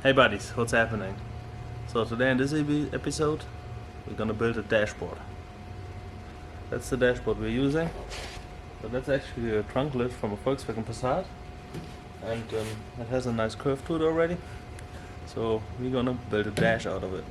Hey buddies, what's happening? So today in this episode we're gonna build a dashboard. That's the dashboard we're using. So that's actually a trunk lift from a Volkswagen Passat, and it has a nice curve to it already. So we're gonna build a dash out of it.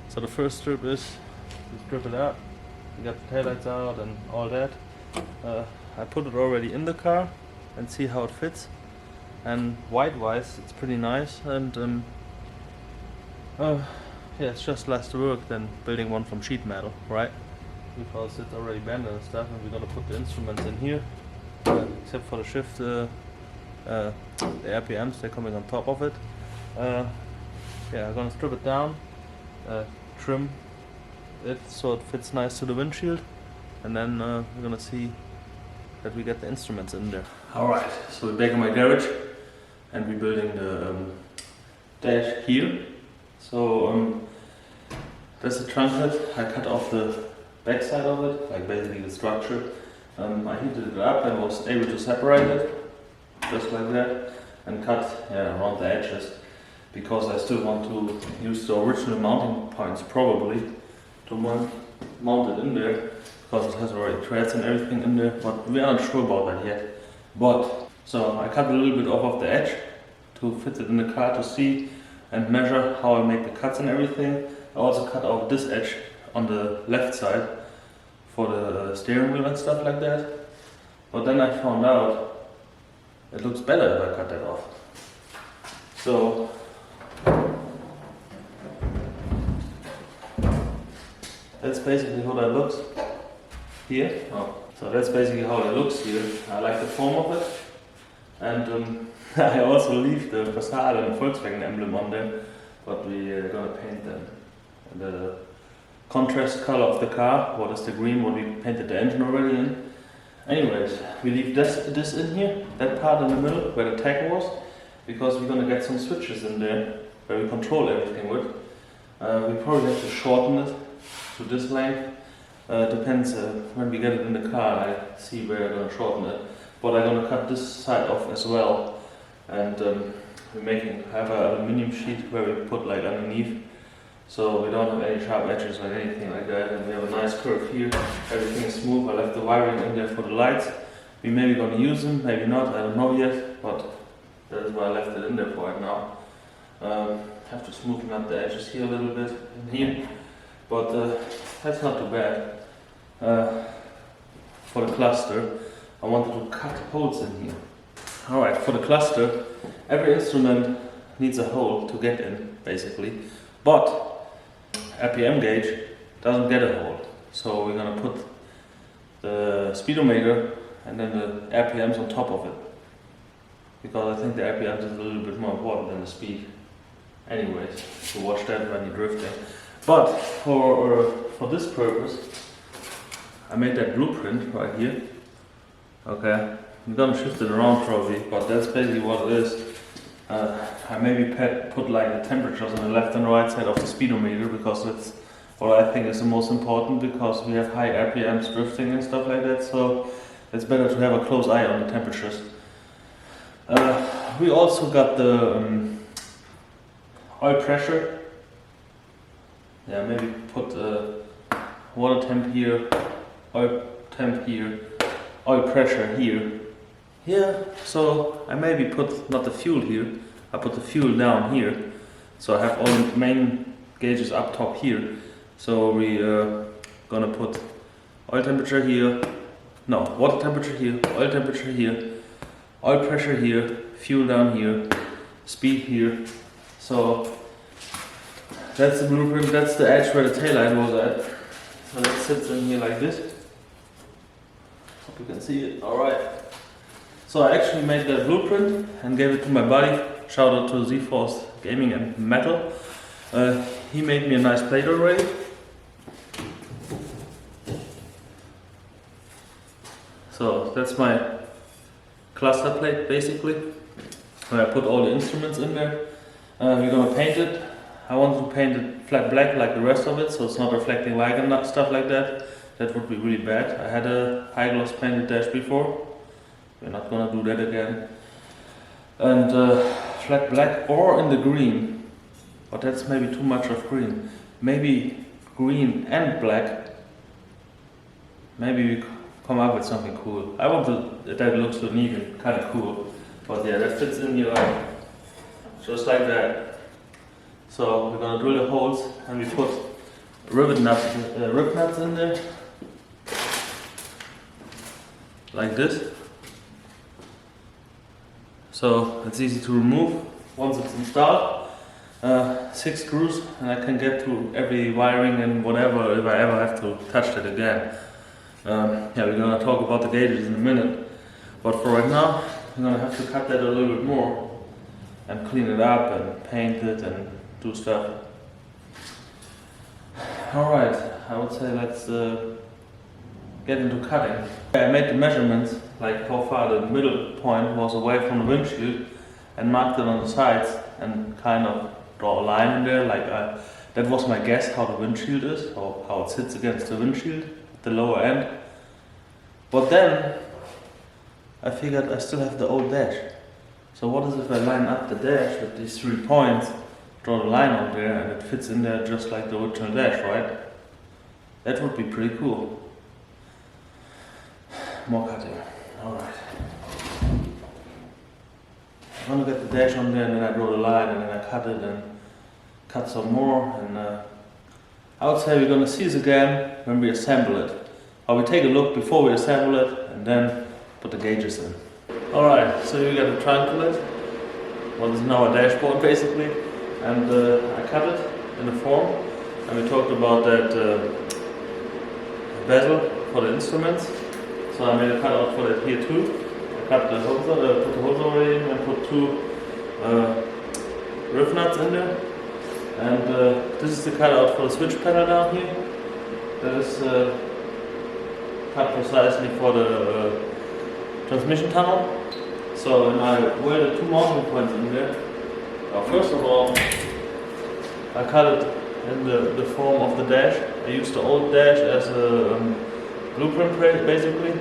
So the first strip is we strip it out. We got the taillights out and all that. I put it already in the car and see how it fits. And weight wise it's pretty nice, and yeah, it's just less work than building one from sheet metal, right? Because it's already bent and stuff, and we're gonna put the instruments in here, except for the shift, the RPMs, they're coming on top of it. Yeah, I'm gonna strip it down, trim it so it fits nice to the windshield, and then we're gonna see that we get the instruments in there. Alright, so we're back in my garage and we're building the dash here. So that's the trunk head. I cut off the back side of it, like basically the structure. I heated it up and was able to separate it, just like that, and cut around the edges, because I still want to use the original mounting points probably to mount it in there, because it has already threads and everything in there, but we are not sure about that yet. But so I cut a little bit off of the edge to fit it in the car to see and measure how I make the cuts and everything. I also cut off this edge on the left side for the steering wheel and stuff like that. But then I found out it looks better if I cut that off. So that's basically how that looks here. So that's basically how it looks here. I like the form of it, and I also leave the Passat and Volkswagen emblem on them, but we're gonna paint them. The contrast color of the car, what is the green, what we painted the engine already in. Anyways, we leave this in here, that part in the middle where the tag was, because we're gonna get some switches in there where we control everything with. We probably have to shorten it to this length. Depends when we get it in the car. I see where I'm gonna shorten it, but I'm gonna cut this side off as well, and we have an aluminium sheet where we put like underneath, so we don't have any sharp edges or anything like that, and we have a nice curve here. Everything is smooth. I left the wiring in there for the lights. We maybe gonna use them, maybe not. I don't know yet, but that is why I left it in there for right now. Have to smoothen up the edges here a little bit in here. But that's not too bad. For the cluster, I wanted to cut holes in here. Alright, for the cluster, every instrument needs a hole to get in, basically. But RPM gauge doesn't get a hole. So we're gonna put the speedometer and then the RPMs on top of it. Because I think the RPMs is a little bit more important than the speed. Anyways, to watch that when you're drifting. But for this purpose, I made that blueprint right here. Okay, I'm gonna shift it around probably, but that's basically what it is. I maybe put like the temperatures on the left and right side of the speedometer, because that's what I think is the most important, because we have high RPMs drifting and stuff like that, so it's better to have a close eye on the temperatures. We also got the oil pressure. Yeah, maybe put water temp here, oil temp here, oil pressure here. Yeah, so I maybe put not the fuel here, I put the fuel down here. So I have all the main gauges up top here. So we gonna put oil temperature here, no, water temperature here, oil temperature here, oil pressure here, fuel down here, speed here. So that's the blueprint, that's the edge where the taillight was at. So that sits in here like this. Hope you can see it. Alright. So I actually made that blueprint and gave it to my buddy. Shout out to Z-Force Gaming and Metal. He made me a nice plate already. So that's my cluster plate basically. Where I put all the instruments in there. We're gonna paint it. I wanted to paint it flat black like the rest of it, so it's not reflecting light and stuff like that. That would be really bad. I had a high gloss painted dash before. We're not gonna do that again. And flat black or in the green, but that's maybe too much of green. Maybe green and black. Maybe we come up with something cool. I want to, that looks unique and kind of cool. But yeah, that fits in here just like that. So we're gonna drill the holes and we put rib nuts in there, like this. So it's easy to remove once it's installed. 6 screws, and I can get to every wiring and whatever if I ever have to touch it again. Yeah, we're gonna talk about the gauges in a minute, but for right now, I'm gonna have to cut that a little bit more and clean it up and paint it and do stuff. Alright, I would say let's get into cutting. I made the measurements, like how far the middle point was away from the windshield, and marked it on the sides and kind of draw a line in there. Like that was my guess how the windshield is, or how it sits against the windshield, the lower end. But then I figured I still have the old dash. So what is if I line up the dash with these 3 points, draw the line on there, and it fits in there just like the original dash, right? That would be pretty cool. More cutting. Alright. I'm gonna get the dash on there, and then I draw the line, and then I cut it and cut some more. And I would say we're gonna see this again when we assemble it. Or we take a look before we assemble it, and then put the gauges in. Alright, so you got a triangulate, what is now a dashboard basically, and I cut it in the form, and we talked about that bezel for the instruments. So I made a cutout for that here too. I cut the holes, put the holes already in, and put 2 riv nuts in there. And this is the cutout for the switch panel down here. That is cut precisely for the transmission tunnel. So, and I welded 2 mounting points in there. First of all, I cut it in the form of the dash. I used the old dash as a blueprint basically,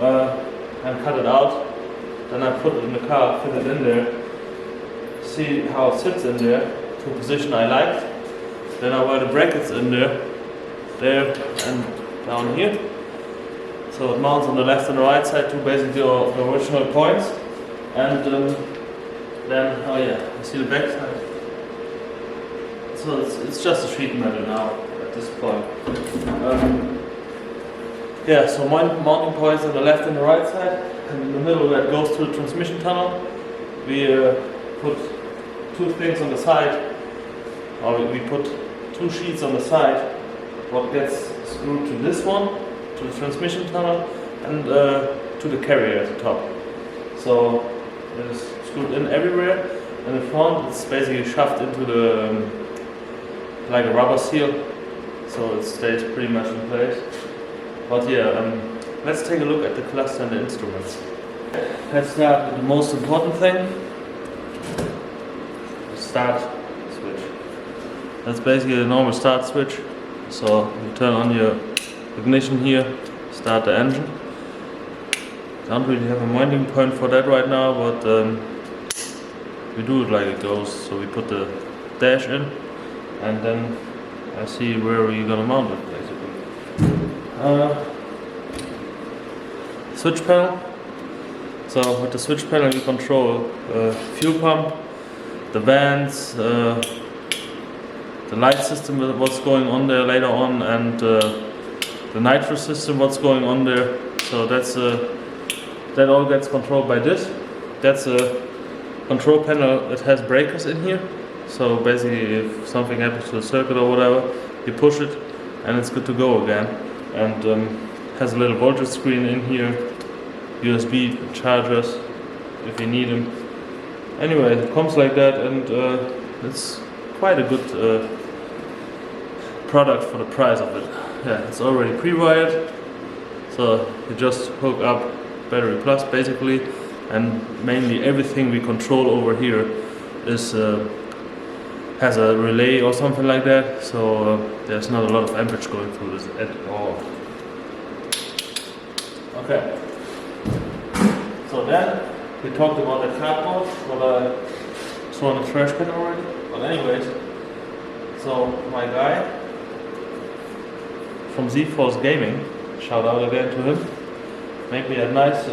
and cut it out. Then I put it in the car, fit it in there, see how it sits in there to a position I liked. Then I welded brackets in there and down here. So it mounts on the left and the right side to basically the original points. And then, oh yeah, you see the back side. So it's just a sheet metal now at this point. Yeah, so mounting points on the left and the right side, and in the middle that goes to the transmission tunnel. We put 2 things on the side, or we put 2 sheets on the side. What gets screwed to this one, to the transmission tunnel, and to the carrier at the top. So it is screwed in everywhere. In the front, it's basically shoved into the like a rubber seal, so it stays pretty much in place. But yeah, let's take a look at the cluster and the instruments. Let's start with the most important thing: the start switch. That's basically a normal start switch. So you turn on your ignition here, start the engine. Don't really have a mounting point for that right now, but we do it like it goes. So we put the dash in, and then I see where we're gonna mount it basically. Switch panel. So with the switch panel you control fuel pump, the vents, the light system, what's going on there later on, and the nitro system, what's going on there. So that's that all gets controlled by this. That's a control panel. It has breakers in here. So basically, if something happens to the circuit or whatever, you push it, and it's good to go again. And has a little voltage screen in here, USB chargers if you need them. Anyway, it comes like that, and it's quite a good product for the price of it. Yeah, it's already pre-wired, so you just hook up battery plus basically, and mainly everything we control over here is has a relay or something like that, so there's not a lot of amperage going through this at all. Okay, so then we talked about the cardboard, what I threw on the trash can already. But anyways, so my guy from Z-Force Gaming, shout out again to him, made me a nice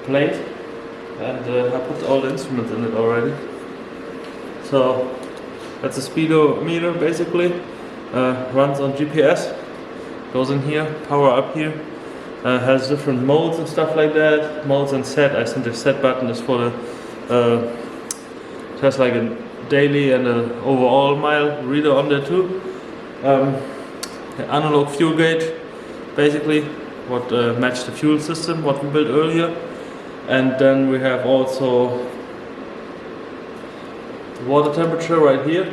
plate, and I put all the instruments in it already. So that's a speedometer basically, runs on GPS, goes in here, power up here, has different modes and stuff like that, modes and set. I think the set button is for the, just like a daily and an overall mile reader on there too. The analog fuel gauge, basically, what matched the fuel system, what we built earlier. And then we have also water temperature right here,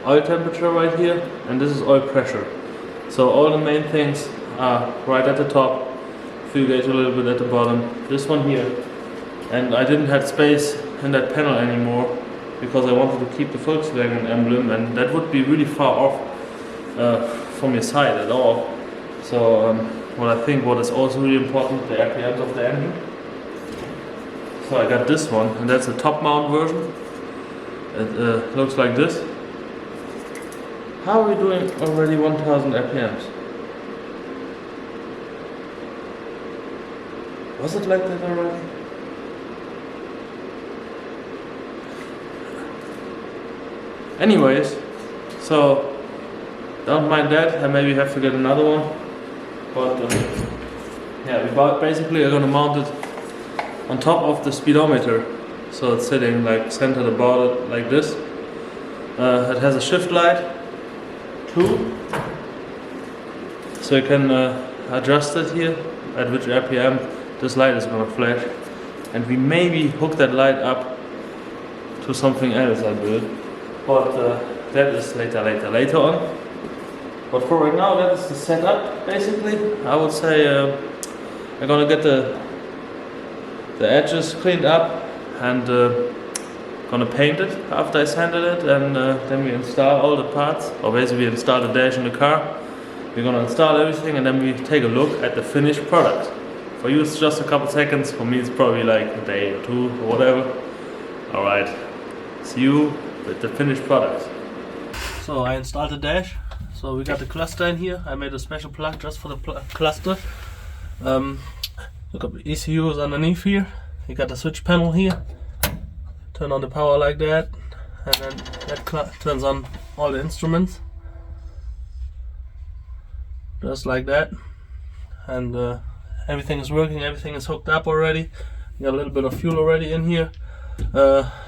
oil temperature right here, and this is oil pressure. So all the main things are right at the top, fuel gauge a little bit at the bottom, this one here. And I didn't have space in that panel anymore because I wanted to keep the Volkswagen emblem, and that would be really far off from your side at all. So what is also really important, the RPMs of the engine. So I got this one, and that's a top mount version. It looks like this. How are we doing already 1000 RPMs? Was it like that already? Anyways, so don't mind that, I maybe have to get another one. But yeah, we basically are gonna mount it on top of the speedometer. So it's sitting like centered about it like this. It has a shift light too, so you can adjust it here at which RPM this light is gonna flash. And we maybe hook that light up to something else I built. But that is later on. But for right now, that is the setup basically. I would say I'm gonna get the edges cleaned up and gonna paint it after I sanded it, and then we install all the parts, or basically install the dash in the car. We're gonna install everything and then we take a look at the finished product. For you it's just a couple seconds, for me it's probably like a day or two or whatever. Alright, see you with the finished product. So I installed the dash. So we got the cluster in here. I made a special plug just for the cluster. Look up, the ECU is underneath here. You got the switch panel here. Turn on the power like that, and then that turns on all the instruments. Just like that. And everything is working, everything is hooked up already. You got a little bit of fuel already in here.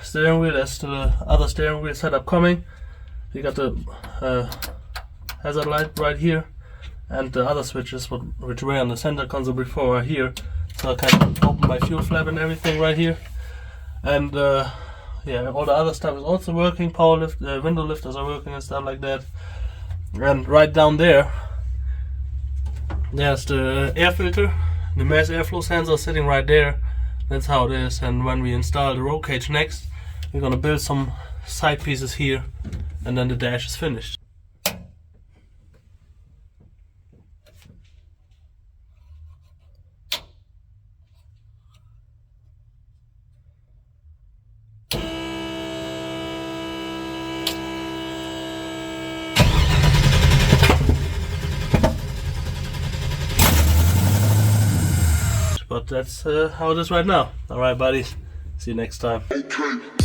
Steering wheel, there's still other steering wheel setup coming. You got the hazard light right here, and the other switches which were on the center console before are here, so I can open my fuel flap and everything right here. And yeah, all the other stuff is also working. Power lift, window lifters are working and stuff like that. And right down there, there's the air filter, the mass airflow sensor sitting right there. That's how it is. And when we install the roll cage next, we're gonna build some side pieces here, and then the dash is finished. But that's how it is right now. Alright buddies, see you next time. Okay.